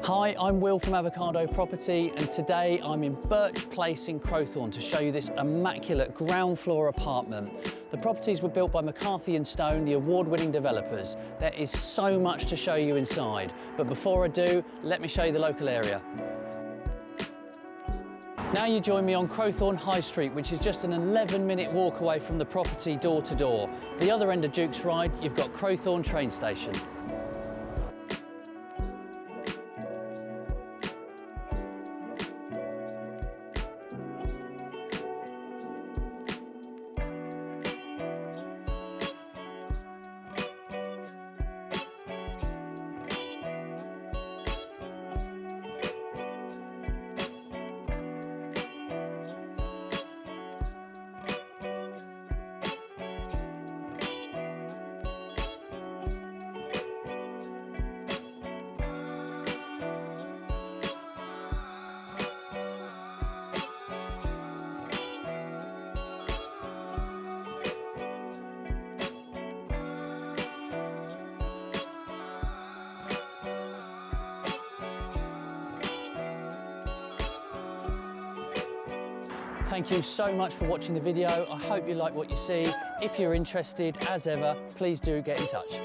Hi, I'm Will from Avocado Property, and today I'm in Birch Place in Crowthorne to show you this immaculate ground floor apartment. The properties were built by McCarthy & Stone, the award-winning developers. There is so much to show you inside, but before I do, let me show you the local area. Now you join me on Crowthorne High Street, which is just an 11-minute walk away from the property door to door. The other end of Duke's Ride, you've got Crowthorne train station. Thank you so much for watching the video. I hope you like what you see. If you're interested, as ever, please do get in touch.